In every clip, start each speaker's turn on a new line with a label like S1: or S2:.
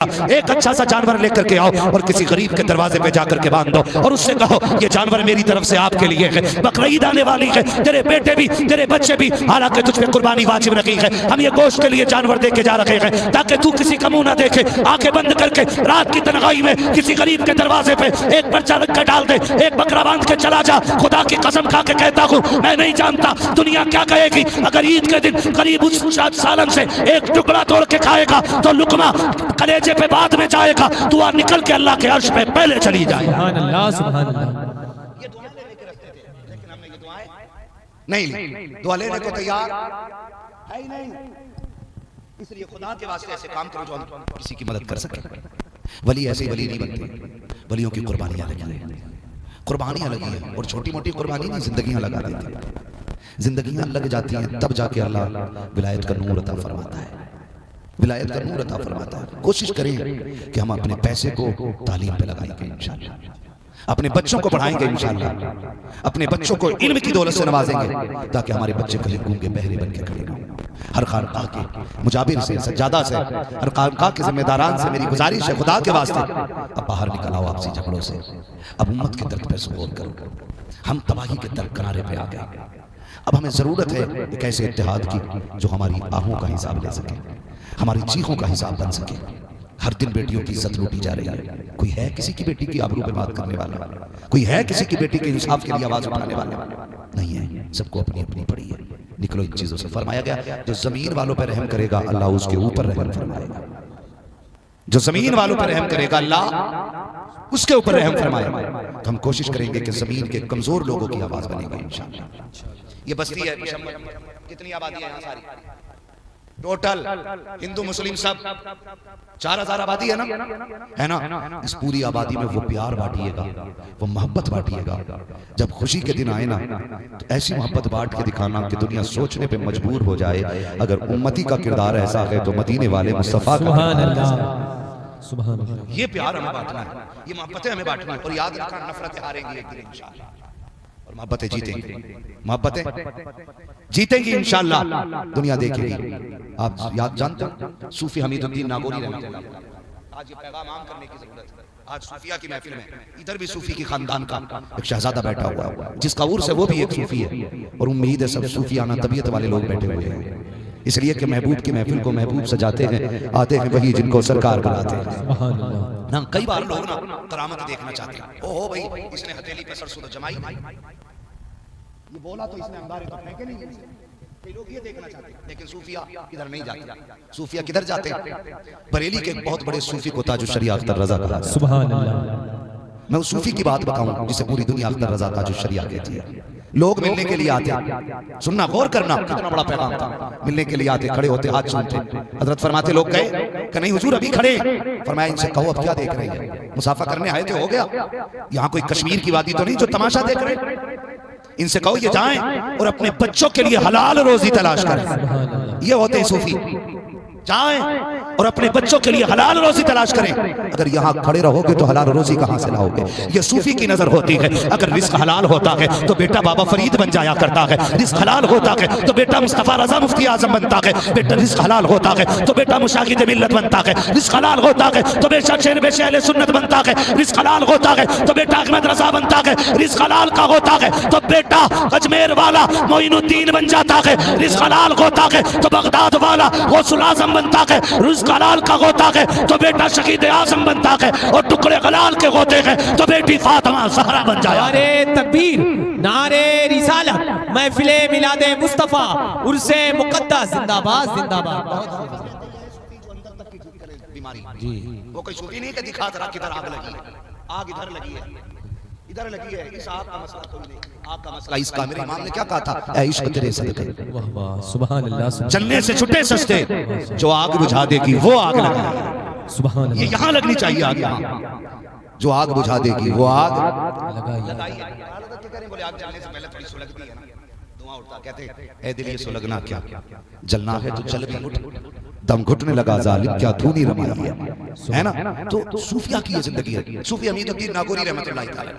S1: एक अच्छा सा जानवर लेकर के आओ और किसी गरीब के दरवाजे पे जाकर के बांध दो और उससे कहो ये जानवर मेरी तरफ से आपके लिए है, बकरीद आने वाली है, तेरे बेटे भी तेरे बच्चे भी, हालांकि तुझ पे कुर्बानी वाजिब रखी है, हम ये गोश्त के लिए जानवर दे के जा रहे हैं ताकि तू किसी का मुंह ना देखे, आंखें बंद करके रात की तन्हाई में किसी गरीब के दरवाजे पे एक पर्चा रख कर डाल दे, एक बकरा बांध के चला जा। खुदा की कसम खा के कहता हूँ मैं नहीं जानता दुनिया क्या कहेगी अगर ईद के दिन करीब उस सालन से एक टुकड़ा तोड़ के खाएगा तो लुकमा कलेजे पे बाद में जाएगा, दुआ निकल के अल्लाह के अर्श पे पहले चली जाए। सुभान अल्लाह, सुभान अल्लाह। ये दुआ लेने के रखते थे, लेकिन हमने ये दुआएं नहीं ली, दुआ लेने को तैयार है ही नहीं। इसलिए खुदा के वास्ते ऐसे काम करो जो हम किसी की मदद कर सके। वली ऐसे वली नहीं बनते, वलियों की कुर्बानियां लगी है, कुर्बानियां लगी है, और छोटी मोटी कुर्बानी नहीं, जिंदगियां लगा देते हैं। जिंदगियां लग जाती हैं तब जाके अल्लाह विलायत का नूर अता फरमाता है, विलायत का नूर अता फरमाता है। कोशिश करें कि हम अपने पैसे को तालीम पे लगाएंगे इंशाअल्लाह, अपने बच्चों को पढ़ाएंगे इंशाअल्लाह, अपने बच्चों को इल्म की दौलत से नवाजेंगे ताकि हमारे बच्चे कभी गूंगे बहरे बन के खड़े हों। हर खानकाह के मुजाबिर से, सज्जादा से, हर खानकाह के जिम्मेदारान से मेरी गुजारिश है खुदा के वास्ते अब बाहर निकल आओ आपसी झगड़ों से, अब उम्मत के दर्द पे सुकून करो। हम तबाही के दर किनारे पे आ गए, अब हमें जरूरत है एक ऐसे इत्तेहाद की जो हमारी आहों का हिसाब ले सके, हमारी चीखों का हिसाब बन सके। हर दिन बेटियों की इज्जत लूटी जा रही है, कोई है किसी की बेटी की आबरू पे बात करने वाला, कोई है किसी की बेटी के इंसाफ के लिए आवाज उठाने वाला नहीं है, सबको अपनी अपनी पड़ी है। निकलो इन चीजों से। फरमाया गया जो जमीन वालों पर रहम करेगा अल्लाह उसके ऊपर रहम फरमाएगा, जो जमीन वालों पर रहम करेगा अल्लाह उसके ऊपर रहम फरमाएगा। तो हम कोशिश करेंगे कि जमीन के कमजोर लोगों की आवाज बनेगी इंशाअल्लाह। ये बस्ती है, कितनी आबादी है यहाँ सारी टोटल हिंदू मुस्लिम सब 4000 आबादी है ना, इस पूरी आबादी में वो प्यार बांटिएगा, वो मोहब्बत बांटिएगा। जब खुशी के दिन आए ना तो ऐसी मोहब्बत बांट के दिखाना कि दुनिया सोचने पे मजबूर हो जाए अगर उम्मती का किरदार ऐसा है तो मदीने वाले मुस्तफा का। सुभान अल्लाह। ये प्यार हमें बांटना है, ये मोहब्बतें हमें बांटना है, और याद रखना नफरतें हारेंगी एक दिन इंशाअल्लाह और मोहब्बतें जीतेंगी, मोहब्बतें जीतेंगी इंशाअल्लाह, दुनिया देखेगी। आप याद जानते हो सूफी हमीदुद्दीन नागौरी रहमतुल्लाह, आज ये पैगाम आम करने की जरूरत है। आज सूफिया की महफिल में इधर भी सूफी की खानदान का एक शहजादा बैठा हुआ है जिसका उर्स है, वो भी एक सूफी है, और उम्मीद है सब सूफियाना तबीयत वाले लोग बैठे हुए हैं, इसलिए कि महबूब की महफिल को महबूब सजाते हैं, आते हैं वही जिनको सरकार बुलाते हैं ना। कई बार लोग ना करामत देखना चाहते हैं, ओहो भाई इसने हथेली पे सरसों जमाई, ये बोला तो इसने अंगारे तो फेंके नहीं, कई लोग ये देखना चाहते हैं। लेकिन सूफिया किधर नहीं जाते, सूफिया किधर जाते हैं? बरेली के एक बहुत बड़े सूफी को ताजुश शरिया अख्तर रजा कहा। सुभान अल्लाह। मैं उस सूफी की बात बताऊं जिसे पूरी दुनिया अख्तर रजा ताजुश शरिया कहती है। लोग मिलने के लिए आते, सुनना गौर करना कितना बड़ा पैगाम था। मिलने के लिए आते, खड़े होते, हाथ चूमते, हजरत फरमाते लोग गए कि नहीं हुजूर अभी खड़े। फरमाया इनसे कहो अब क्या देख रहे हैं, मुसाफा करने आए थे हो गया, यहाँ कोई कश्मीर की वादी तो नहीं जो तमाशा देख रहे। इनसे कहो ये जाएं और अपने बच्चों के लिए हलाल रोजी तलाश करें। ये होते हैं सूफी, जाएं और अपने बच्चों के लिए हलाल रोजी तलाश करें। अगर यहाँ खड़े रहोगे तो हलाल रोजी कहाँ से लाओगे? ये सूफी की नजर होती है। अगर रिस्क हलाल होता है तो बेटा बाबा फरीद बन जाया करता है, रिस्क हलाल होता है तो बेटा मुस्तफा रजा मुफ्ती आजम बनता है, बेटा रिस्क हलाल होता है तो बेटा मुशाहिद मिल्लत बनता है, रिस्क हलाल होता है तो बेटा शेर बेशे अहले सुन्नत बनता है, रिस्क हलाल होता है तो बेटा अहमद रजा बनता है, रिस्क हलाल का होता है तो बेटा अजमेर वाला मोइनुद्दीन बन जाता है, रिस्क हलाल होता है तो बगदाद वाला गौसुल आजम बनता है, रिस्क हलाल का होता है तो बेटा शहीद आजम बनता है, और टुकड़े हलाल के होते हैं तो बेटी फातिमा ज़हरा बन जाए।
S2: नारे तकबीर, नारे रिसालत, महफिले मिलादे मुस्तफा, उर्से मुक़द्दस जिंदाबाद जिंदाबाद।
S1: बीमारी जी वो कोई सूफी नहीं कि दिखा जरा किधर आग लगी है, आग इधर लगी है, इधर लगी है, इस आग का मसला कोई नहीं, आग का मसला इसका। मेरे इमाम ने क्या कहा था, ऐ इश्क तेरे सदके। वाह वाह सुभान अल्लाह। चलने से छुटे सस्ते, जो आग बुझा देगी वो आग लगा। सुभान अल्लाह। ये यहाँ लगनी चाहिए आग, यहाँ जो आग बुझा देगी वो आग लगाइए। बोले आग जलने से पहले थोड़ी सुलगती है ना, धुआं उठता, कहते ऐ दिल ये सुलगना क्या, जलना है तो चल भी उठ, दम घुटने लगा जालिम क्या धूनी रमाई है ना। तो सूफिया की ये जिंदगी है। सूफी हमीदुद्दीन नागौरी रहमतुल्लाह तआला,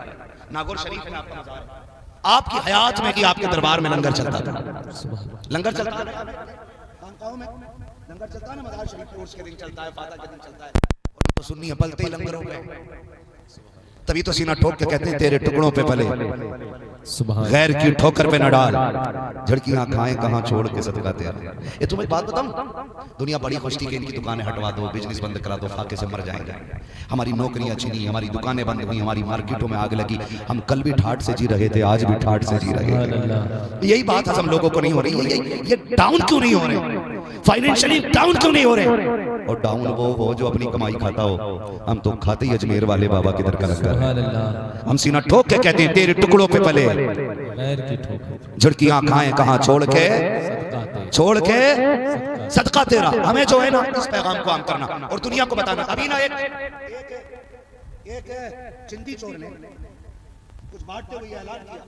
S1: नागौर शरीफ में आपका मज़ार है। आपकी हयात में कि आपके दरबार में लंगर चलता था, लंगर चलता है, खानकाहों में लंगर चलता है ना, मज़ार शरीफ कोर्स के दिन चलता है, फाता के दिन चलता है, तो सुन्नी है पलते ही लंगरों पे, तभी तो सीना ठोक के कहते हैं तेरे टुकड़ों पे पले, गैर की ठोकर पे न डाल, झड़कियां खाएं कहां छोड़ के सदका तेरा। ये तुम्हें बात बताऊं, दुनिया बड़ी खुश थी कि इनकी दुकानें हटवा दो, बिजनेस बंद करा दो, फाके से मर जाएंगे। हमारी नौकरियां छीनी, हमारी दुकानें बंद हुई, हमारी मार्केटों में आग लगी। हम कल भी ठाठ से जी रहे थे, आज भी ठाठ से जी रहे थे। यही बात हम लोगों को नहीं हो रही, ये डाउन क्यों नहीं हो रहे, फाइनेंशियली डाउन क्यों नहीं हो रहे? और डाउन वो हो जो अपनी कमाई खाता हो। हम तो खाते ही अजमेर वाले बाबा की दर का लंगर। हम सीना ठोक के कहते हैं तेरे टुकड़ों पे पले, झड़कियां खाएं कहां छोड़ के सदका तेरा। हमें जो है ना इस पैगाम को आम करना और दुनिया को बताना। अभी ना एक चिंदी चोर ने कुछ बांटते हुए ऐलान किया,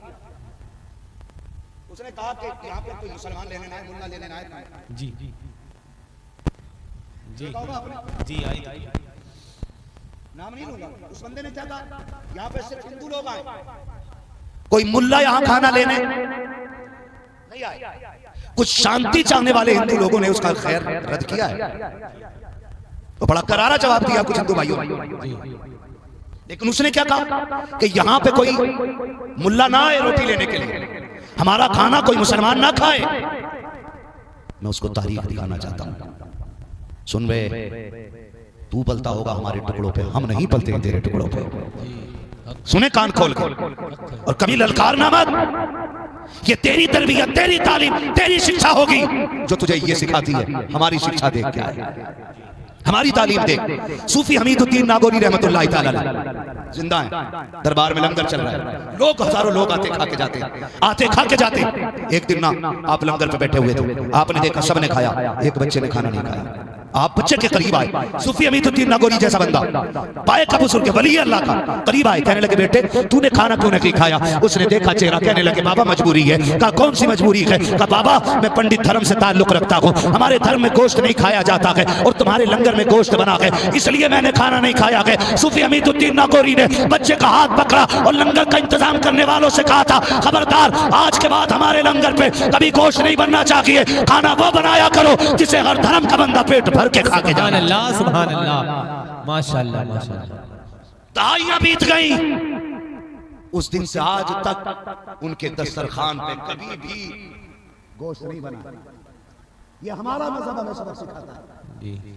S1: उसने कहा कि यहाँ पे कोई मुसलमान लेने ना आए, मुन्ना लेने ना आए।
S2: जी जी जी जी आई
S1: नाम नहीं लूंगा। उस बंदे ने क्या कहा, यहाँ पे सिर्फ हिंदू लोग आए, कोई मुल्ला यहाँ खाना लेने नहीं आए। कुछ शांति चाहने वाले हिंदू लोगों ने उसका खैर रद्द किया है, तो बड़ा करारा जवाब दिया कुछ हिंदू भाइयों ने। लेकिन उसने क्या कहा कि यहाँ पे कोई मुल्ला ना आए रोटी लेने के लिए, हमारा खाना कोई मुसलमान ना खाए। मैं उसको तारीख दिखाना चाहता हूं। सुन वे, तू पलता होगा हमारे टुकड़ों पे, हम नहीं पलते हैं तेरे टुकड़ों पे। सुने कान खोल कर, और कभी ललकारना मत। ये तेरी तरबियत, तेरी तालीम, तेरी शिक्षा होगी जो तुझे ये सिखाती है। हमारी शिक्षा देख क्या है, हमारी तालीम देख। सूफी हमीदुद्दीन नागौरी रहमतुल्लाह तआला अलैह जिंदा है, दरबार में लंगर चल रहा है, लोग हजारों लोग आते खा के जाते, आते खा के जाते। एक दिन ना आप लंगर पे बैठे हुए थे, आपने देखा सबने खाया, एक बच्चे ने खाना नहीं खाया। आप बच्चे के करीब आए, सूफी हमीदुद्दीन नागौरी जैसा बंदा, पाए का बुजुर्ग वली अल्लाह का, करीब आए, कहने लगे बेटे तूने खाना क्यों नहीं खाया? उसने देखा चेहरा, कहने लगे बाबा मजबूरी है। कहा कौन सी मजबूरी है? कहा बाबा मैं पंडित धर्म से ताल्लुक रखता हूँ, हमारे धर्म में गोश्त नहीं खाया जाता है और तुम्हारे लंगर में गोश्त बना है, इसलिए मैंने खाना नहीं खाया है। सूफी हमीदुद्दीन नागौरी ने बच्चे का हाथ पकड़ा और लंगर का इंतजाम करने वालों से कहा था खबरदार आज के बाद हमारे लंगर पे कभी गोश्त नहीं बनना चाहिए, खाना वो बनाया करो जिसे हर धर्म का बंदा पेट भर के खा के जाए।
S2: अल्लाह सुभान अल्लाह, माशाअल्लाह माशाअल्लाह।
S1: दहाइयां बीत गई, उस दिन से आज तक उनके दस्तरखान पे कभी भी गोश्त नहीं बना। ये हमारा मजहब हमें सबक सिखाता है।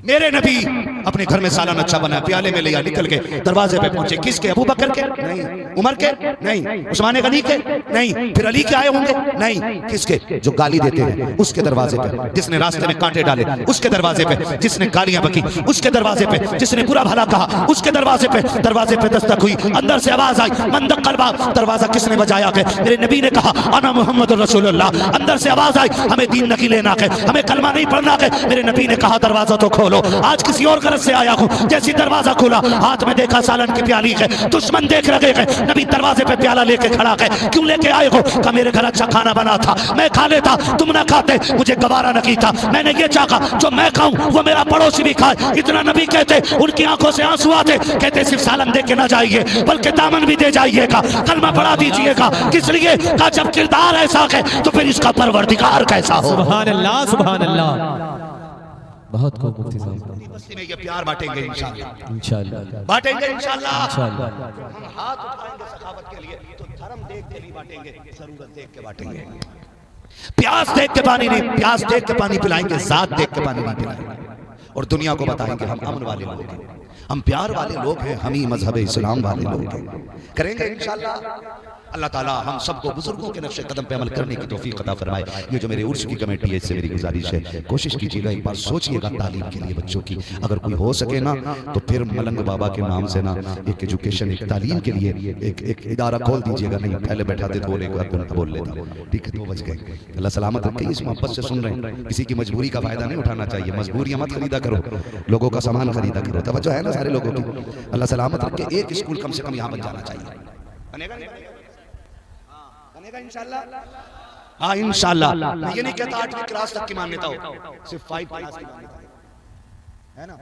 S1: मेरे नबी अपने घर में सालाना अच्छा बना, प्याले में लिया, निकल के दरवाजे पे पहुंचे। किसके? अबू बकर के? नहीं। उमर के? नहीं। उस्मान गनी के? नहीं। फिर अली के आए होंगे? नहीं। किसके? जो गाली देते हैं उसके दरवाजे पे, जिसने रास्ते में कांटे डाले उसके दरवाजे पे, जिसने गालियां बकी उसके दरवाजे पे, जिसने बुरा भला कहा उसके दरवाजे पे। दरवाजे पे दस्तक हुई, अंदर से आवाज आई मंदक कलबा। दरवाजा किसने बजाया है? मेरे नबी ने कहा अना मोहम्मद रसूलुल्लाह। अंदर से आवाज आई हमें दीन नहीं लेना है, हमें कलमा नहीं पढ़ना है। मेरे नबी ने कहा दरवाजा तो खोलो, आज किसी और गरज से आया हूं। जैसी दरवाजा खोला, हाथ में देखा सालन की प्याली है, दुश्मन देख रहे हैं। नबी दरवाजे पे प्याला लेके खड़ा है, क्यों लेके आए हो? का मेरे घर अच्छा खाना बना था, मैं खा लेता, तुम ना खाते, मुझे गवारा नहीं था। मैंने ये चाहा जो मैं खाऊं वो मेरा पड़ोसी भी खाए। इतना नबी कहते, उनकी आंखों से आंसू आते, कहते सिर्फ सालन दे के ना जाइए बल्कि दामन भी दे जाइएगा, कलमा पढ़ा दीजिएगा। किस लिए? का जब किरदार ऐसा है तो फिर इसका परवरदिगार कैसा हो।
S2: सुभान अल्लाह सुभान अल्लाह। बहुत खूब मुफ्ती साहब।
S1: बस्ती में ये प्यार बांटेंगे इंशाअल्लाह,
S2: इंशाअल्लाह
S1: बांटेंगे इंशाअल्लाह।
S2: इंशाअल्लाह।
S1: हम हाथ उठाएंगे सखावत के लिए तो धर्म देख के नहीं बांटेंगे, जरूरत देख के बांटेंगे। प्यास देख के पानी नहीं, प्यास देख के पानी पिलाएंगे, जात देख के पानी नहीं पिलाएंगे। और दुनिया को बताएंगे हम अमन वाले लोग हैं, हम प्यार वाले लोग हैं, हम ही मजहब इस्लाम वाले लोग हैं। करेंगे इंशाअल्लाह। अल्लाह ताला हम सबको बुजुर्गों के नक्शे कदम पे अमल करने की तौफीक अता फरमाए। ये जो मेरे उर्स की कमेटी है, इससे मेरी गुजारिश है, कोशिश कीजिएगा, एक बार सोचिएगा तालीम के लिए बच्चों की, अगर कोई हो सके ना तो फिर मलंग बाबा के नाम से ना एक एजुकेशन, एक तालीम के लिए एक इदारा खोल दीजिएगा। नहीं पहले बैठाते तो एक बार बोल लेता, ठीक है 2 बज गए। अल्लाह सलामत रखे। इस मोहब्बत से सुन रहे हैं, किसी की मजबूरी का फायदा नहीं उठाना चाहिए, मजबूरियां मत खरीदा करो, लोगों का सामान खरीदा करो। तवज्जो है ना सारे लोगों की? अल्लाह सलामत रखे। एक स्कूल कम से कम यहाँ बन जाना चाहिए। बनेगा इंशाअल्लाह। हाँ इंशाअल्लाह। मैं ये नहीं कहता 8वीं क्लास तक की मान्यता हो, सिर्फ 5 क्लास की मान्यता है ना।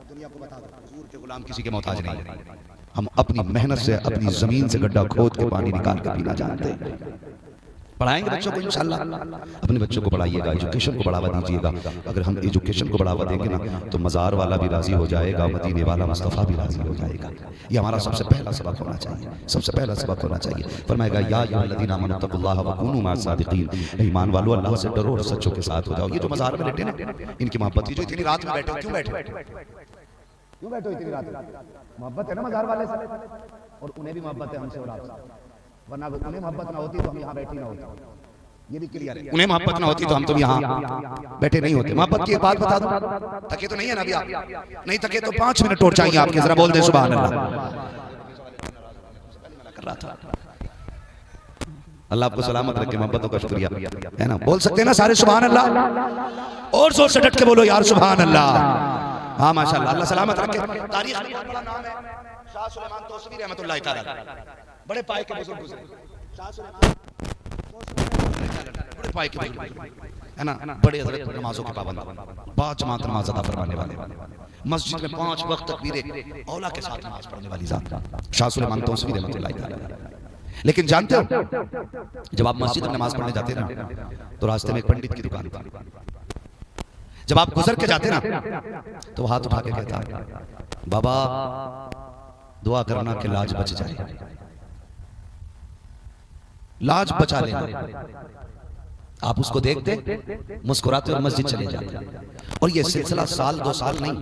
S1: दुनिया को बता दो हुजूर के गुलाम किसी के मोहताज नहीं। हम अपनी मेहनत से अपनी जमीन से गड्ढा खोद के पानी निकाल कर पीना जानते हैं। पढ़ाएंगे बच्चों को इंशाल्लाह। अपने बच्चों को पढ़ाइएगा, एजुकेशन को बढ़ावा दीजिएगा। अगर हम एजुकेशन को बढ़ावा देंगे ना तो मज़ार वाला भी राजी हो जाएगा, मदीने वाला मुस्तफ़ा भी राजी हो जाएगा। ये हमारा सबसे पहला सबक होना चाहिए, सबसे पहला सबक होना चाहिए। फरमाएगा या अय्युहल्लज़ीना आमनू तक़ुल्लाह व कूनू मअस-सादिक़ीन, ईमान वालों अल्लाह से डरो और सच्चों के साथ हो जाओ। ये जो मज़ार में बैठे ना, इनकी मोहब्बत की जो इतनी रात में बैठे, क्यों बैठे इतनी रात? मोहब्बत है ना मज़ार वाले से, और उन्हें भी मोहब्बत है हमसे और आपसे, वरना उन्हें मोहब्बत ना होती तो हम यहाँ बैठे ना होते। ये भी क्लियर है, उन्हें मोहब्बत ना होती तो हम तो यहाँ बैठे नहीं होते। मोहब्बत की एक बात बता दूं, थके तो नहीं है ना अभी आप? नहीं थके तो 5 मिनट और चाहिए आपके, जरा बोल दे सुभान अल्लाह। कर रहा था, अल्लाह आपको सलामत रखे, मोहब्बतों का शुक्रिया है ना। बोल सकते हैं ना सारे सुभान अल्लाह? और जोर से डट के बोलो यार सुभान अल्लाह। हाँ माशाल्लाह, अल्लाह सलामत रखे। तारीख में बहुत बड़ा नाम है शाह सुलेमान तौसवी रहमतुल्लाह ताला, बड़े पाए के बुजुर्ग गुजरे। शाह सुलेमान बड़े पाए के बुजुर्ग है ना, बड़े हजरत, नमाजों के पाबंद, 5 जमात नमाज अदा फरमाने वाले, मस्जिद में 5 वक्त तकबीरें औला के साथ नमाज पढ़ने वाली जात शाह सुलेमान तौसवी रहमतुल्लाह ताला। लेकिन जानते हो जब आप मस्जिद में नमाज पढ़ने जाते ना तो रास्ते में एक पंडित की दुकान थी। जब आप गुजर के जाते ना तो हाथ उठा के कहता है बाबा दुआ करना कि लाज बच जाए, लाज बचा लेना। आप उसको देखते मुस्कुराते और मस्जिद चले जाते। और ये सिलसिला साल 2 साल नहीं,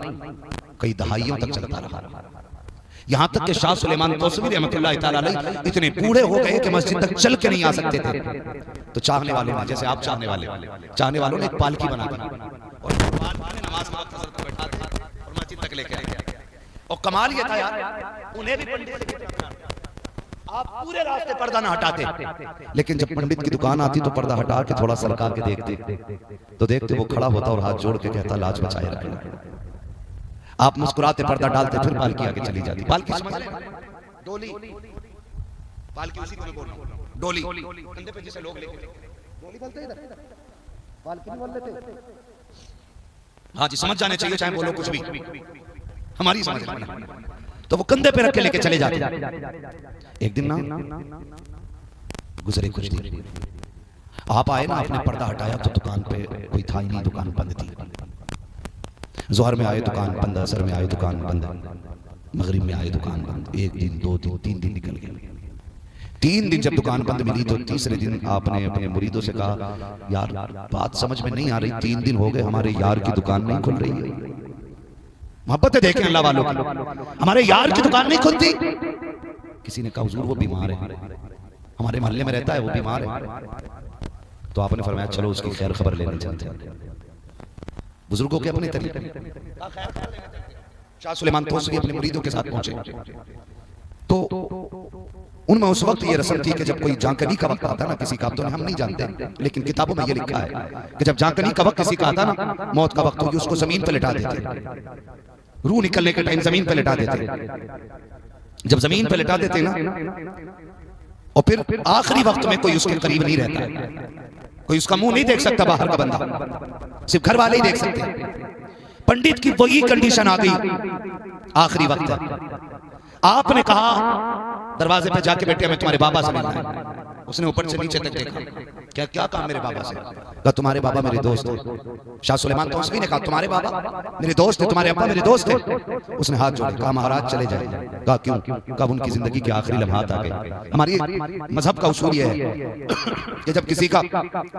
S1: कई दहाइयों तक चलता रहा। यहां तक कि शाह सुलेमान तौसवी रहमतुल्लाह ताला अलैह इतने बूढ़े हो गए कि मस्जिद तक चल के नहीं आ सकते थे। तो चाहने वालों ने, जैसे आप चाहने वालों ने एक पालकी बना दी और नमाज में वक्त हज़रत को बैठा दिया और मस्जिद तक लेके आए। और कमाल ये था यार, उन्हें भी पंडित से आप पूरे रास्ते पर्दा ना हटाते, लेकिन जब पंडित की दुकान आती तो पर्दा हटा के थोड़ा सरका के देखते तो देखते वो खड़ा होता और हाथ जोड़ के कहता लाज बचाए रखना। आप मुस्कुराते पर्दा डालते, फिर पालकी आगे चली जाती। पालकी समझ लें, डोली, पालकी उसी को मैं बोल रहा हूं, डोली कंधे पे जिसे लोग लेके, डोली बोलते हैं इधर, पालकी नहीं बोल लेते। हाँ जी, समझ जाने चाहिए चाहे बोलो कुछ भी, हमारी समझ में। तो वो कंधे पे रख के लेके चले जाते। एक दिन ना गुजरे कुछ दिन, आप आए ना, आपने पर्दा हटाया तो दुकान पे कोई था ही नहीं, दुकान बंद थी। जोहर में आए दुकान बंद, असर में आए दुकान बंद, मगरिब में आए दुकान बंद। 1 दिन 2 दिन 3 दिन निकल गए। 3 दिन जब दुकान बंद मिली तो तीसरे दिन आपने अपने मुरीदों से कहा यार बात समझ में नहीं आ रही, 3 दिन हो गए हमारे यार की दुकान नहीं खुल रही है। मोहब्बत देखें अल्लाह वालों की, हमारे यार की दुकान नहीं खुलती। किसी ने कहा हुजूर वो बीमार है, हमारे मोहल्ले में रहता है, वो बीमार है। तो आपने फरमाया चलो उसकी खैर खबर लेने चलते हैं। बुजुर्गों के अपने तरीके, शाह सुलेमान तौसवी अपने मुरीदों के साथ पहुंचे तो उनमें उस वक्त ये रस्म थी कि जब कोई जांकनी का वक्त आता ना किसी का, तो हम नहीं जानते लेकिन किताबों में ये लिखा है कि जब जांकनी का वक्त किसी का आता ना, मौत का वक्त हो, उसको जमीन पर लिटा देते, रूह निकलने के टाइम जमीन पर लिटा देते। जब जमीन पर लिटा देते ना और फिर आखिरी वक्त में कोई उसके करीब नहीं रहता, कोई उसका मुंह नहीं देख सकता, बाहर का बंदा, सिर्फ घर वाले ही देख सकते। पंडित की वही कंडीशन आ गई, आखिरी वक्त है। आपने कहा दरवाजे पे जाके बैठे हमें तुम्हारे बाबा से मिलना है। उसने ऊपर से नीचे तक देखा, क्या क्या कहा मेरे बाबा से? कहा तुम्हारे बाबा मेरे दोस्त थे। शाह सुलेमान तौसवी ने कहा तुम्हारे बाबा मेरे दोस्त थे, तुम्हारे अब्बा मेरे दोस्त थे। उसने हाथ जोड़े, कहा महाराज चले जाए। कहा क्यों? कहा उनकी जिंदगी के आखिरी लम्हात आ गए। हमारी मजहब का उसूल यह है कि जब किसी का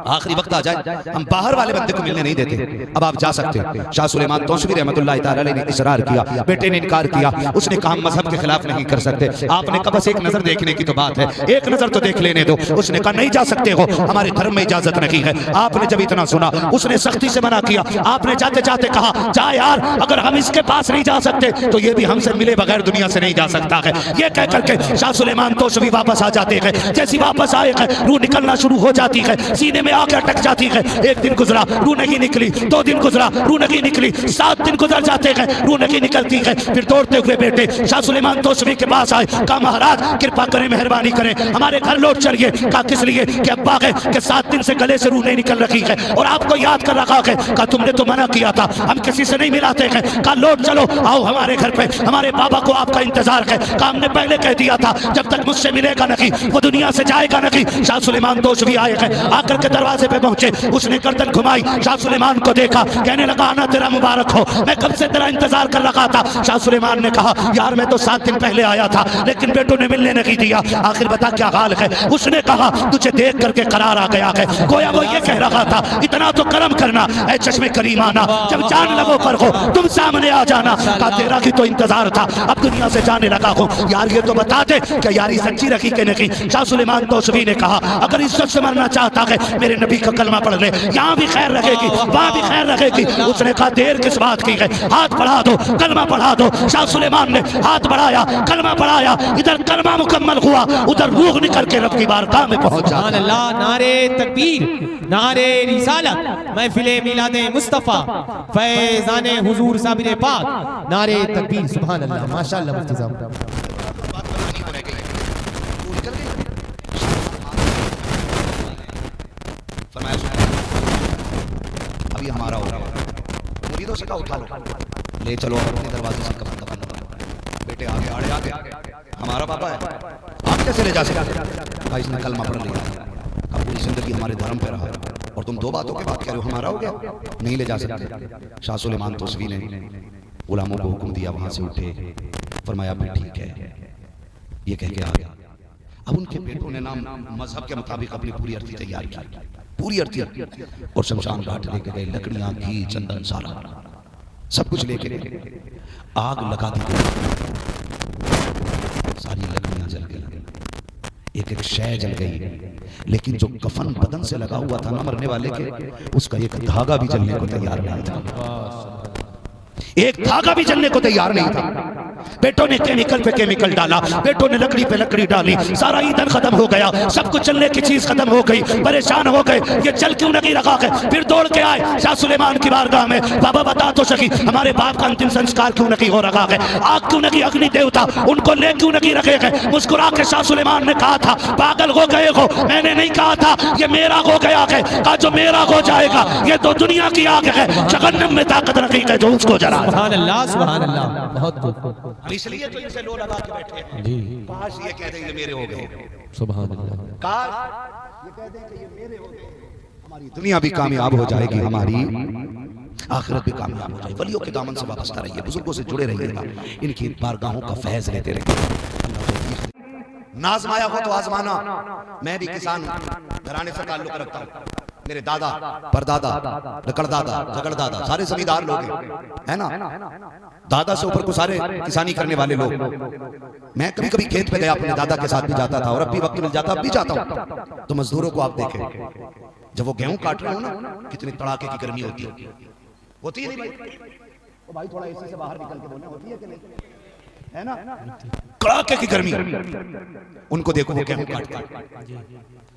S1: आखिरी वक्त आ जाए हम बाहर वाले बंदे को मिलने नहीं देते। अब आप जा सकते हो। शाह सुलेमान तौसवी रहमतुल्लाह ताला अलैह ने इसरार किया, बेटे ने इनकार किया। उसने कहा मजहब के खिलाफ नहीं कर सकते। आपने कहा बस एक नजर देखने की तो बात है, एक नजर तो देख लेने दो। उसने कहा नहीं जा सकते हो, हमारे धर्म में इजाजत नहीं है। आपने जब इतना सुना उसने सख्ती से मना किया। आपने जाते जाते कहा जा यार, अगर हम इसके पास नहीं जा सकते तो ये भी हमसे मिले बगैर दुनिया से नहीं जा सकता है। ये कह करके शाह सुलेमान तौसवी वापस आ जाते हैं। जैसी वापस आए हैं रूह निकलना शुरू हो जाती है, सीने में आके अटक जाती है। 1 दिन गुजरा रूह नहीं निकली, 2 दिन गुजरा रूह नहीं निकली, 7 दिन गुजर जाते हैं रूह नहीं निकलती है। फिर दौड़ते हुए बेटे शाह सुलेमान तौसवी के पास आए, कहा महाराज कृपा करें, मेहरबानी करें, हमारे घर लौट चलिए। कहा किस लिए? कि अब्बा के कि 7 दिन से गले से रूह नहीं निकल रही है और आपको याद कर रखा है। कहा तुमने तो मना किया था, हम किसी से नहीं मिलाते हैं। कहा लौट चलो, आओ हमारे घर पे, हमारे बाबा को आपका इंतजार है। कहा हमने पहले कह दिया था जब तक मुझसे मिलेगा नहीं वो दुनिया से जाएगा नहीं। शाह सुलेमान दोस्तवी आए हैं, आकर के दरवाजे पे पहुंचे, उसने गर्दन घुमाई, शाह सुलेमान को देखा, कहने लगा आना तेरा मुबारक हो, मैं कब से तेरा इंतजार कर रखा था। शाह सुलेमान ने कहा यार मैं तो 7 दिन पहले आया था लेकिन बेटों ने मिलने नहीं दिया, आखिर बता क्या हाल है। उसने कहा तुझे देख करके करार आ गया है, गोया वो ये कह रहा था इतना तो करम करना ऐ चश्मे करीमाना, जब जान लगो पर हो तुम सामने आ जाना। कहा तेरा भी तो इंतजार था, अब दुनिया से जाने लगा हूँ, यार ये तो बता दे क्या यारी सच्ची रखी कि नहीं। शाह सुलेमान दोस्तवी ने कहा अगर इज्जत से मरना चाहता है मेरे नबी का कलमा पढ़ ले, यहाँ भी खैर रहेगी वहाँ भी खैर रहेगी। उसने कहा देर किस बात की है, हाथ बढ़ा दो कलमा पढ़ा दो। शाह सुलेमान ने हाथ बढ़ाया, कलमा पढ़ाया, इधर कलमा मुकम्मल हुआ, उधर रूह निकल के रब की बारगाह में पहुंचा।
S2: अल्लाह, नारे तकबीर, नारे रिसालत, महफिले मिलादे मुस्तफा, फैज़ाने हुजूर साबिर पाक, नारे तकबीर, सुभान अल्लाह, माशाअल्लाह। मुफ्ती साहब
S1: अभी हमारा हो गया, मुरीदों से का उठा लो, ले चलो अपने दरवाजे से कफन दफन बेटे आगे आड़े आगे, हमारा पापा है आप कैसे ले जा सकते। इसने कलमा पढ़ लिया, पूरी जिंदगी हमारे धर्म पे रहा और तुम 2 बातों के बात कह रहे हो हमारा हो गया, नहीं ले जा सकते। शाह सुलेमान दोस्तवी ने गुलामों को हुक्म दिया, वहां से उठे, फरमाया भी ठीक है, ये कह के आ गया। अब उनके बेटों ने नाम मजहब के मुताबिक अपनी पूरी अर्थी तैयार की, पूरी अर्थी, और शमशान घाट लेके गए, लकड़ियां घी चंदन सारा सब कुछ लेके गए, आग लगा दी, सारी लकड़ियां जल गई, एक एक शय जल गई, लेकिन जो कफन बदन से लगा हुआ था ना मरने वाले के, उसका एक धागा भी जलने को तैयार नहीं था, एक धागा भी जलने को तैयार नहीं था। बेटों ने केमिकल पे केमिकल डाला, बेटों ने लकड़ी पे लकड़ी डाली, सारा ईंधन खत्म हो गया, सब कुछ चलने की चीज खत्म हो गई, परेशान हो गए, ये चल क्यों नहीं रखा है। फिर दौड़ के आए शाह सुलेमान की बारगाह में, बाबा बता तो सकी हमारे बाप का अंतिम संस्कार क्यों नहीं हो रखा है, आग क्यों नहीं, अग्नि देवता उनको ले क्यों नहीं रखे गए। मुस्कुरा के शाह सुलेमान ने कहा था पागल हो गए हो, मैंने नहीं कहा था ये मेरा हो गया है, कहा जो मेरा हो जाएगा ये तो दुनिया की आग है, जहन्नम में ताकत रखी है जो उसको जला।
S2: सुभान अल्लाह, सुभान अल्लाह, बहुत खूब,
S1: इसलिए तो इनसे लो लगा के बैठे हैं
S2: जी,
S1: काश ये कह दें ये मेरे हो गए,
S2: सुभान अल्लाह,
S1: काश ये कह दें कि ये मेरे हो गए, हमारी दुनिया भी कामयाब हो जाएगी, हमारी आखिरत भी कामयाब हो जाएगी। वलियों के दामन से वाबस्ता रहिए, बुजुर्गों से जुड़े रहिएगा, इनकी बारगाहों का फैज लेते रहिए। नाज़माया हो तो आजमाना, मैं भी किसान घराने से ताल्लुक रखता हूँ, मेरे दादा परदादा रकड़दादा झगड़दादा सारे जमींदार लोग है ना, दादा से ऊपर को सारे किसानी करने वाले लोग। मैं कभी कभी खेत पे गया अपने दादा के साथ भी जाता था, और अब भी वक्त मिल जाता अब भी जाता हूँ, तो मजदूरों को आप देखें जब वो गेहूं काट रहे हो ना, कितनी तड़ाके की गर्मी होती है नहीं भाई, थोड़ा एसी से बाहर निकल के बोलना, होती है कि नहीं, है ना, कड़ाके की गर्मी, उनको देखो वो गेहूं काटते,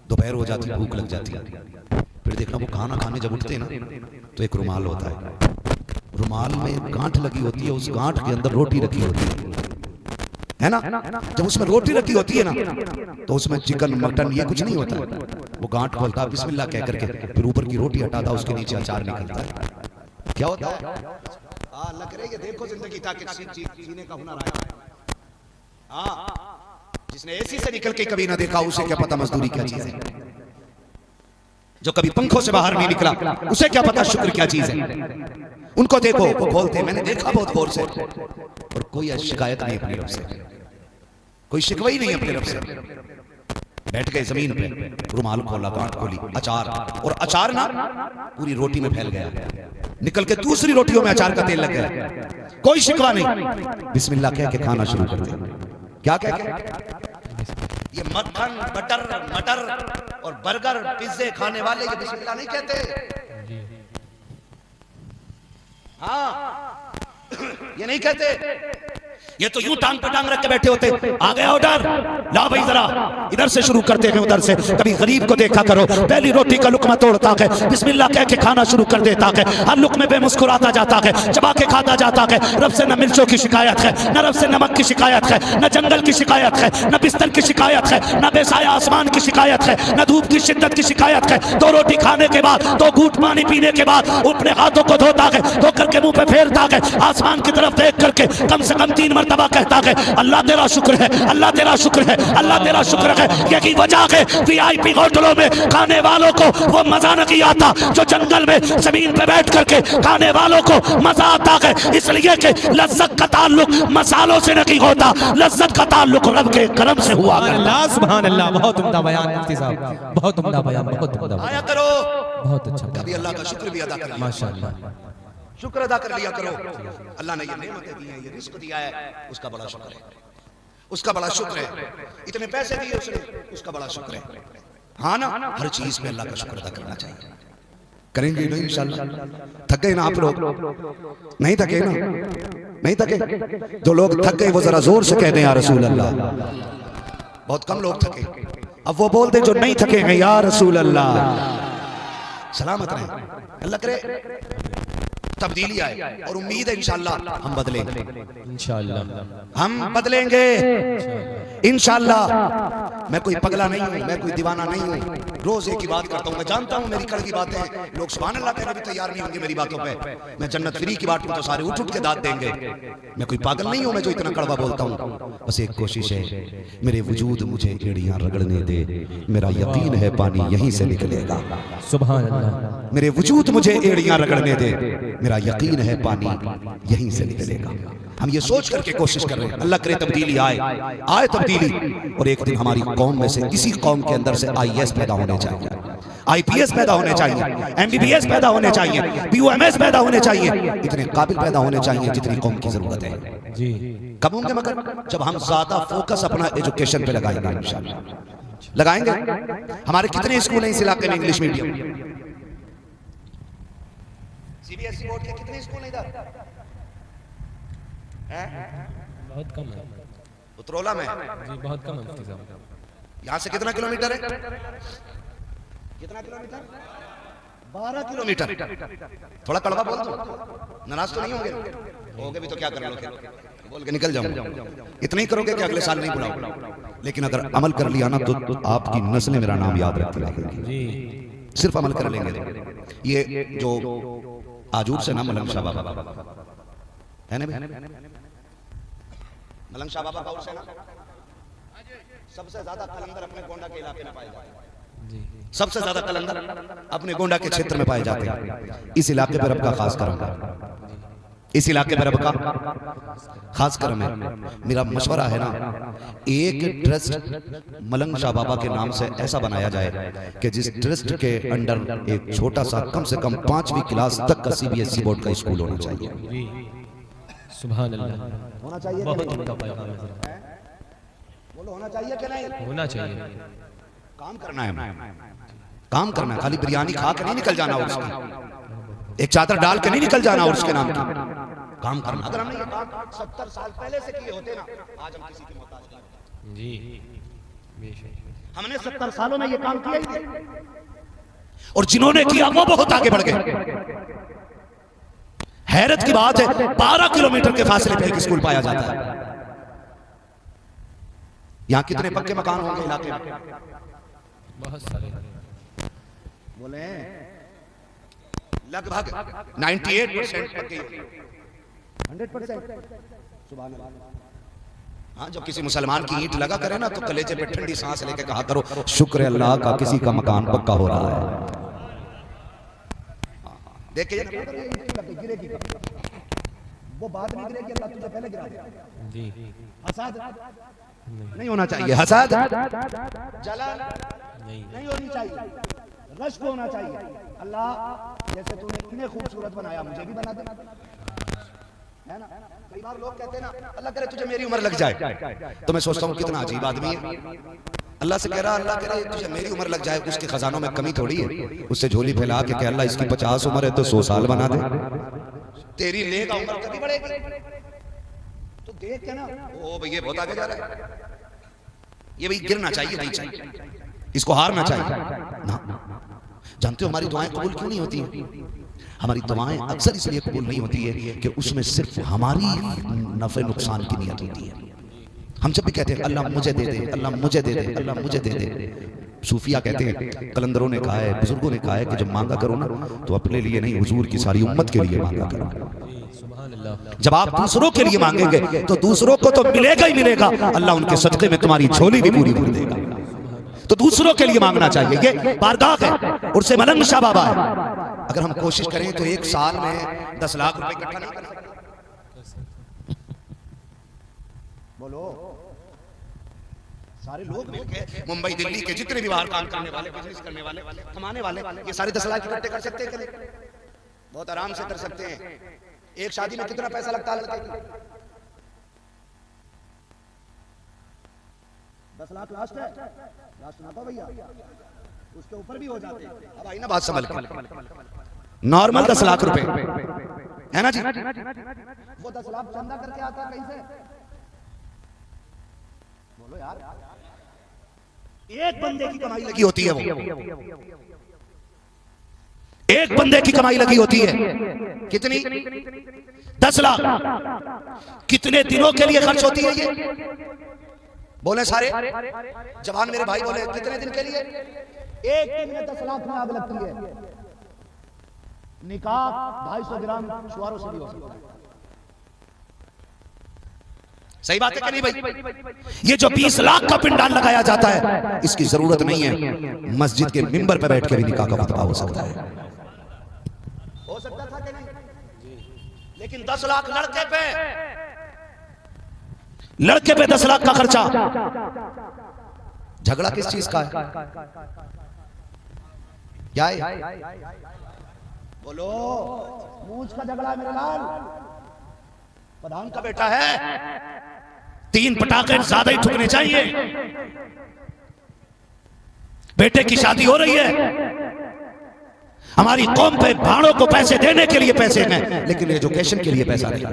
S1: दोपहर हो जाती, भूख लग जाती, फिर देखना वो खाना खाने जब उठते ना तो एक रुमाल होता है, रुमाल में गांठ लगी होती है, उस गांठ के अंदर रोटी रखी होती है ना, जब उसमें रोटी रखी होती है ना तो उसमें चिकन मटन ये कुछ नहीं होता है, वो गांठ खोलता है बिस्मिल्लाह कह करके, फिर ऊपर की रोटी हटाता, उसके नीचे अचार निकलता है, क्या होता है लग रही है, देखो जिंदगी ताकि जीने का हुनर आया। जिसने एसी से निकल के कभी ना देखा उसे क्या पता मजदूरी क्या चीज है, जो कभी पंखों से बाहर नहीं निकला उसे क्या पता शुक्र क्या चीज है। उनको देखो वो बोलते मैंने देखा बहुत गौर से, और कोई शिकायत नहीं अपने रब से, कोई शिकवा ही नहीं अपने रब से। बैठ गए जमीन पे, रुमाल खोला, गांठ खोली, अचार, और अचार ना पूरी रोटी में फैल गया, निकल के दूसरी रोटियों में अचार का तेल लग गया, कोई शिकवा नहीं, बिस्मिल्लाह कह के खाना शुरू कर दिया। क्या कह के ये मक्खन बटर मटर और बर्गर पिज्जे खाने वाले ये बिस्मिल्लाह नहीं कहते, हाँ ये नहीं कहते, ये तो यूं टांग पे टांग रख के बैठे होते। आ गया ऑर्डर, ला भाई जरा इधर से शुरू करते हैं उधर से। कभी गरीब को देखा करो, पहली रोटी का लुकमा तोड़ता है, बिस्मिल्लाह कह के खाना शुरू कर देता है, हर लुकमे पे मुस्कुराता जाता है, चबा के खाता जाता है। रब से न मिर्चों की शिकायत है, न रब से नमक की शिकायत है, न जंगल की शिकायत है, न बिस्तर की शिकायत है, न बेसाया आसमान की शिकायत है, न धूप की शिद्दत की शिकायत है। दो रोटी खाने के बाद, दो घूंट पानी पीने के बाद अपने हाथों को धोता है, धो करके मुंह पे फेरता है, आसमान की तरफ देख करके कम से कम 3 मरतबा कहता है अल्लाह तेरा शुक्र है, अल्लाह तेरा शुक्र है, अल्लाह तेरा शुक्र है। यही वजह है वीआईपी होटलों में खाने वालों को वो मजा नहीं आता जो जंगल में जमीन पे बैठ करके खाने वालों को मजा आता है। इसलिए कि लज्जत का ताल्लुक मसालों से नहीं होता, लज्जत का ताल्लुक रब के करम से हुआ।
S2: अल्लाह सुभान अल्लाह, बहुत उम्दा बयान मुफ्ती साहब, बहुत उम्दा बयान, बहुत उम्दा
S1: आया करो,
S2: बहुत अच्छा।
S1: कभी अल्लाह का शुक्र भी अदा कर,
S2: माशाअल्लाह,
S1: शुक्र अदा कर लिया करो। अल्लाह ने ये नेमतें दी हैं, ये रिस्क दिया है, उसका बड़ा शुक्र है, उसका बड़ा शुक्र है। इतने पैसे दिए उसने, उसका बड़ा शुक्र है। हाँ ना, हर चीज पे अल्लाह का शुक्र अदा करना चाहिए। करेंगे ना इंशाल्लाह। थक गए ना आप लोग? नहीं थके ना? नहीं थके? जो लोग थक गए वो जरा जोर से कह दें या रसूल अल्लाह। बहुत कम लोग थके, अब वो बोल दे जो नहीं थके हैं या रसूल अल्लाह। सलामत रहे, अल्लाह करे तब्दीली आए और उम्मीद है इंशाल्लाह हम बदलेंगे,
S2: इंशाल्लाह
S1: हम बदलेंगे इंशाल्लाह। मैं कोई पगला नहीं हूँ, मैं कोई दीवाना नहीं हूँ, रोज एक ही बात करता हूँ। मैं जानता हूँ मेरी कड़वी बातें हैं, लोग सुभान अल्लाह कहने भी तैयार नहीं होंगे मेरी बातों पे। मैं जन्नत फ्री की बात तो सारे उठ उठ के दाद देंगे। मैं कोई पागल नहीं हूँ मैं जो इतना कड़वा बोलता हूँ। बस एक कोशिश है, मेरे वजूद मुझे एड़ियां रगड़ने दे, मेरा यकीन है पानी यहीं से निकलेगा।
S2: सुभान अल्लाह,
S1: मेरे वजूद मुझे एड़ियां रगड़ने दे, मेरा यकीन है पानी यहीं से निकलेगा। हम ये सोच करके कोशिश कर रहे हैं, अल्लाह करे तब्दीली आए, आए तब्दीली। और एक दिन हमारी कौम में से, इसी कौम के अंदर से आईएएस पैदा होने चाहिए, आईपीएस पैदा होने चाहिए, एमबीबीएस पैदा होने चाहिए, बीओएमएस पैदा होने चाहिए। इतने काबिल पैदा होने चाहिए जितनी कौम की जरूरत है
S2: जी।
S1: कब होंगे? मगर जब हम ज्यादा फोकस अपना एजुकेशन पे लगाएंगे इंशाल्लाह। लगाएंगे। हमारे कितने स्कूल हैं इस इलाके में इंग्लिश मीडियम? सीबीएसई बोर्ड के कितने स्कूल हैं इधर?
S2: बहुत कम है
S1: उतरौला में
S2: जी, बहुत कम है मुफ्ती साहब।
S1: यहाँ से कितना किलोमीटर है? कितना किलोमीटर? 12 किलोमीटर। थोड़ा कड़वा बोल दो, नाराज तो नहीं होंगे? होगे भी तो क्या कर लोगे, बोल के निकल जाऊंगा। इतना ही करोगे कि अगले साल नहीं बुलाओ। लेकिन अगर अमल कर लिया ना तो आपकी नस्लें मेरा नाम याद रखती रहेंगी। सिर्फ अमल कर लेंगे। ये जो आजूर से ना मलंग शाह बाबा है ना, मलंग शाह बाबा से ना सबसे ज्यादा कलंदर अपने गोंडा के इलाके में पाए जाते हैं। सबसे ज्यादा कलंदर अपने गोंडा के क्षेत्र में पाए जाते हैं। इस इलाके पर आपका खास करम है, इस इलाके पर आपका खास करम है। मेरा मशवरा है ना, एक ट्रस्ट मलंग शाह बाबा के नाम से ऐसा बनाया जाए कि जिस ट्रस्ट के अंडर एक छोटा सा कम से कम 5वीं क्लास तक का सीबीएसई बोर्ड का स्कूल होना चाहिए।
S2: सुभान अल्लाह,
S1: होना चाहिए,
S2: बहुत उम्दा पैगाम है।
S1: बोलो होना चाहिए कि नहीं?
S2: होना चाहिए।
S1: काम करना है, काम करना है। खाली बिरयानी खा के नहीं निकल जाना, उसकी एक चादर डाल के नहीं निकल जाना, और उसके नाम की काम करना। अगर हमने ये काम 70 साल पहले से किए होते ना, आज हम किसी के मोहताज नहीं
S2: जी, बेशक।
S1: हमने 70 सालों में ये काम किया ही नहीं, और जिन्होंने किया वो बहुत आगे बढ़ गए। हैरत की बात है, 12 किलोमीटर के फासले पे एक स्कूल पाया जाता है। यहाँ कितने पक्के मकान होंगे इलाके में?
S2: बहुत सारे
S1: बोले लगभग 98% पक्के, 100%। सुभान अल्लाह। हाँ, जब किसी मुसलमान की ईंट लगा करे ना तो कलेजे पे ठंडी सांस लेके कहा करो शुक्र है अल्लाह का किसी का मकान पक्का हो रहा है। देखिए गिरेगी, वो बात नहीं गिरेगी, अल्लाह तुझे पहले गिरा देगा
S2: जी।
S1: हसद नहीं होना चाहिए, हसद जलन नहीं होनी चाहिए, रश्क होना चाहिए। अल्लाह जैसे तूने इतने खूबसूरत बनाया मुझे भी बना दे, है ना। कई बार लोग कहते हैं ना अल्लाह करे तुझे मेरी उम्र लग जाए, तो मैं सोचता हूँ कितना अजीब आदमी है। अल्लाह से कह रहा अल्लाह करे तुझे मेरी उम्र लग जाए, उसके खजानों में कमी थोड़ी है। उससे झोली फैला के कह अल्लाह इसकी 50 उम्र है तो 100 साल बना दे, तेरी लेगा उम्र कभी बढ़ेगी। तो देख के ना ओ भाई ये बहुत आगे जा रहा है, ये भाई गिरना चाहिए, नहीं चाहिए, इसको हारना चाहिए ना। जानते हो हमारी दुआएं कबूल क्यों नहीं होती हैं? हमारी दुआएं अक्सर इसलिए कबूल नहीं होती है कि उसमें सिर्फ हमारी नफे नुकसान की नियत होती है। हम जब भी कहते हैं अल्लाह मुझे दे दे, अल्लाह मुझे दे दे, अल्लाह मुझे दे दे, सूफिया कहते हैं, कलंदरों ने कहा है, बुजुर्गों ने कहा है कि जब मांगा करो ना तो अपने लिए नहीं, हुजूर की सारी उम्मत के लिए मांगा करो। जब आप दूसरों के लिए मांगेंगे तो दूसरों को तो मिलेगा ही मिलेगा, अल्लाह उनके सदके में तुम्हारी झोली भी पूरी भर देगा। तो दूसरों के लिए मांगना चाहिए, ये बारगाह है, उससे मलंग शाह बाबा है। अगर हम कोशिश करें तो एक साल में 10 लाख रुपए इकट्ठा नहीं करना। बोलो सारे लोग मिलके मुंबई दिल्ली के जितने भी बाहर काम करने वाले, बिजनेस करने वाले, कमाने वाले, ये सारे 10 लाख इकट्ठे कर सकते हैं? बहुत आराम से कर सकते हैं। एक शादी में कितना पैसा लगता है? 10 लाख लास्ट है, लास्ट ना तो भैया, उसके ऊपर भी हो जाते हैं। अब आई ना बात समझ के, नॉर्मल 10 लाख रुपए है ना जी, वो 10 लाख चंदा करके आता कहीं से? बोलो यार, एक बंदे की कमाई लगी होती है, वो एक बंदे की कमाई लगी होती है, कितनी? 10 लाख। कितने दिनों के लिए खर्च होती है ये? बोले सारे जवान मेरे भाई, बोले कितने दिन के लिए? एक दिन में 10 लाख में आग लगती है। निकाह 250 ग्राम शुआरों से भी हो सकता है। सही बात है कि नहीं भाई? ये जो 20 लाख का पिंडाल लगाया जाता है, इसकी जरूरत नहीं है, मस्जिद के मिंबर पर बैठ कर भी निकाह का फतवा हो सकता है। हो सकता था कि नहीं? लेकिन 10 लाख लड़के पे 10 लाख का खर्चा। झगड़ा किस चीज का है? क्या है? बोलो, मूंछ का झगड़ा है मेरे लाल, प्रधान का बेटा है, 3 पटाखे ज्यादा ही ठुकने चाहिए। बेटे की शादी हो रही है, हमारी कौम पे भाड़ों को पैसे देने के लिए पैसे हैं, लेकिन एजुकेशन के लिए पैसा नहीं।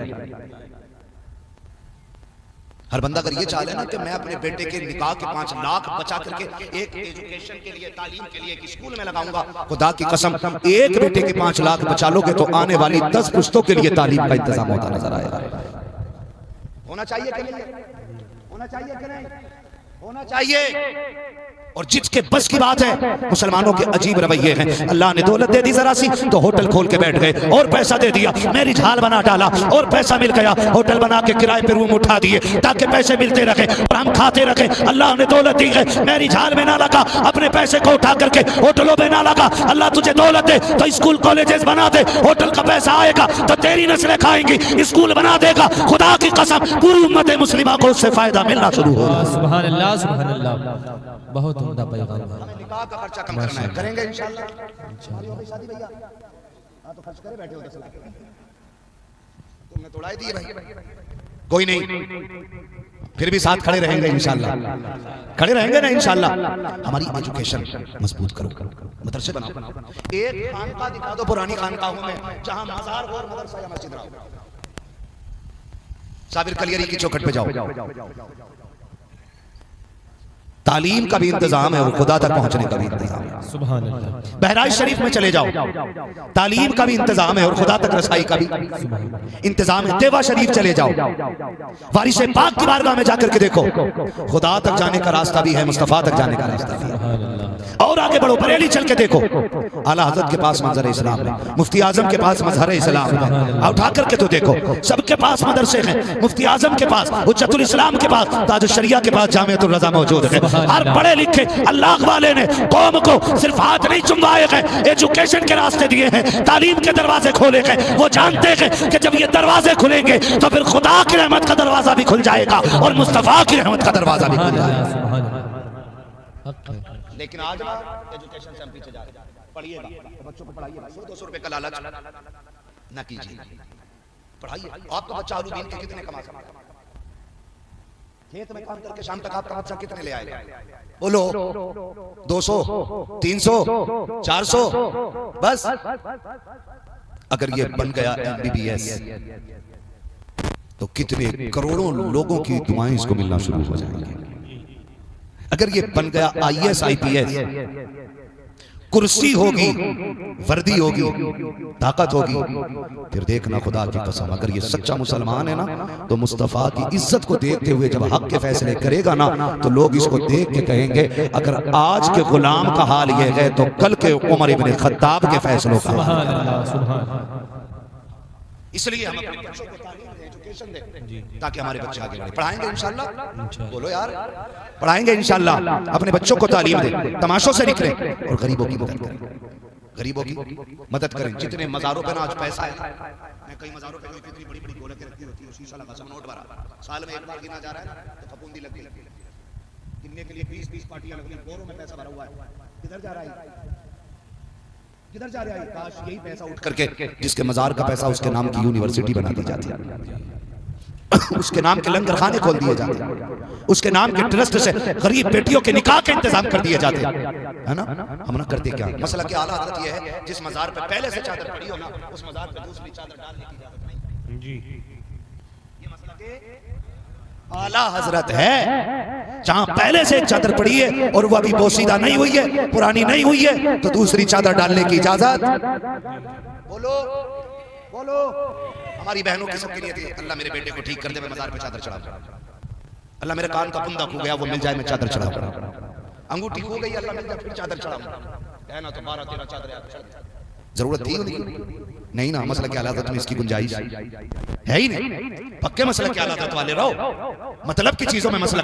S1: हर बंदा अगर ये चाहे ना कि मैं अपने बेटे के निकाह के 5 लाख बचा करके एक एजुकेशन के लिए, तालीम के लिए एक स्कूल में लगाऊंगा, खुदा की कसम एक बेटे के 5 लाख बचा लोगे तो आने वाली 10 पुश्तों के लिए तालीम का इंतजाम होता नजर आएगा। होना चाहिए कि नहीं? होना चाहिए कि नहीं? होना चाहिए। और जिसके बस की बात है, मुसलमानों के अजीब रवैये हैं। अल्लाह ने दौलत दे दी जरा सी तो होटल खोल के बैठ गए, और पैसा दे दिया, मैरिज हाल बना डाला, और पैसा मिल गया, होटल बना के किराए पे रूम उठा दिए ताकि पैसे मिलते रहे और हम खाते रहे। अल्लाह ने दौलत दी है, मैरिज हाल में ना लगा, अपने पैसे को उठा करके होटलों में ना लगा। अल्लाह तुझे दौलत दे तो स्कूल कॉलेजेस बना दे, होटल का पैसा आएगा तो तेरी नस्लें खाएंगी, स्कूल बना देगा। खुदा की कसम पूरी उम्मत मुस्लिमा को उससे फायदा मिलना शुरू होगा।
S2: सुभान अल्लाह, सुभान अल्लाह, बहुत उम्दा पैगाम है।
S1: हमें निकाह का खर्चा कम करना है, करेंगे इंशाल्लाह। हमारी हो गई शादी भैया, हाँ तो खर्च करे बैठे हो 10 लाख, तुमने तोड़ाई दी भाई, कोई नहीं, फिर भी साथ खड़े रहेंगे इंशाल्लाह, खड़े रहेंगे ना इंशाल्लाह। हमारी एजुकेशन मजबूत करो, मदरसे बनाओ, एक खानका दिखा दो पुरानी खानकाहों में जहां मजार हो और मदरसा या मस्जिद रहो। साबिर कलियरी की चौखट पे जाओ, तालीम का भी इंतजाम है और खुदा तक पहुंचने का भी इंतजाम है।
S2: सुभान अल्लाह।
S1: बहराइच शरीफ में चले जाओ, तालीम का भी इंतजाम है और खुदा तक रसाई का भी इंतजाम है। देवा शरीफ चले जाओ, वारिस पाक की बारगाह में जाकर के देखो, खुदा तक जाने का रास्ता भी है, मुस्तफा तक जाने का रास्ता भी है। और आगे बढ़ो, बरेली चल के देखो, आला हजरत के पास मंजर इस्लाम है, मुफ्ती आजम के पास मजहर इस्लाम है, उठा करके तो देखो, सबके पास मदरसे हैं। मुफ्ती आजम के पास, हुज्जतुल इस्लाम के पास, ताजुल शरिया के पास जामिअतुर रज़ा मौजूद है। हर पढ़े लिखे अल्लाह वाले ने कौम को सिर्फ हाथ नहीं चुमवाए गए, एजुकेशन के रास्ते दिए हैं, तालीम के दरवाजे खोले गए। वो जानते हैं कि जब ये दरवाजे खुलेंगे तो फिर खुदा की रहमत का दरवाजा भी खुल जाएगा और मुस्तफा की रहमत का दरवाजा भी खुल जाएगा। लेकिन आज ना एजुकेशन से हम पीछे जा रहे हैं। पढ़िएगा तो बच्चों को पढ़ाइए, 100-200 रुपए का लालच न कीजिए, पढ़ाइए। आप तो बच्चा आलू बीन के कितने कमा सकते हैं? खेत में काम करके शाम तक आपका बच्चा कितने ले आएगा? बोलो 200, 300, 400 बस। अगर ये बन गया MBBS तो कितने करोड़ों लोगों की दुआएं इसको मिलना शुरू हो जाएंगी। अगर ये बन गया IAS IPS, कुर्सी होगी, वर्दी होगी, ताकत होगी, फिर देखना खुदा की कसम अगर ये सच्चा मुसलमान है ना तो मुस्तफ़ा की इज्जत को देखते हुए जब हक के फैसले करेगा ना तो लोग इसको देख के कहेंगे अगर आज के गुलाम का हाल ये है तो कल के उमर इब्न खत्ताब के फैसलों का हाल। इसलिए हम अपने बच्चों को तालीम दें, एजुकेशन दें, ताकि हमारे बच्चे आगे बढ़े। पढ़ाएंगे इंशाल्लाह, बोलो यार, पढ़ाएंगे इंशाल्लाह, अपने बच्चों को तालीम दें, तमाशों से निकलें और गरीबों की मदद करें, गरीबों की मदद करें। जितने मज़ारों पे ना आज पैसा है, मैं कई मज़ारों पे इतनी बड़ी बड़ी गोलकें रखी होती है, शीशा लगा, सब नोट भरा, साल में एक बार गिना जा रहा है ना तो फफूंदी लग गई, गिनने के लिए 20-20 पार्टियां लग गई, बोरों में पैसा भरा हुआ है, किधर जा रहा है, किधर जा रहा है? काश यही पैसा उठ करके जिसके मजार का पैसा उसके नाम की यूनिवर्सिटी बना दी जाती है, उसके नाम के लंगर खाने खोल दिए जाते हैं, उसके नाम के ट्रस्ट से गरीब बेटियों के निकाह के इंतजाम कर दिए जाते हैं, है ना? हम ना करते क्या? मसला की आला हजरत ये है जिस मजार पे पहले से चादर पड़ी हो ना उस मजार पे दूसरी चादर डालने की इजाजत नहीं जी। ये मसला के आला हजरत है, जहां पहले से चादर पड़ी है और वो अभी बोसीदा नहीं हुई है, पुरानी नहीं हुई है, तो दूसरी चादर डालने की इजाजत। बोलो बोलो, हमारी बहनों की सबके लिए थी अल्लाह मेरे बेटे को ठीक कर दे, मैं मजार पे चादर चढ़ा, अल्लाह मेरे कान का कुंदा खो गया वो मिल जाए मैं चादर चढ़ा, अंगूठी खो गई अल्लाह मिल जाए फिर चादर चढ़ा, है ना? तो 12-13 चादर जरूरत थी नहीं ना? मसला क्या हालत में इसकी गुंजाइश है ही नहीं, पक्के मसला क्या हालत वाले रहो, मतलब की चीजों में मसला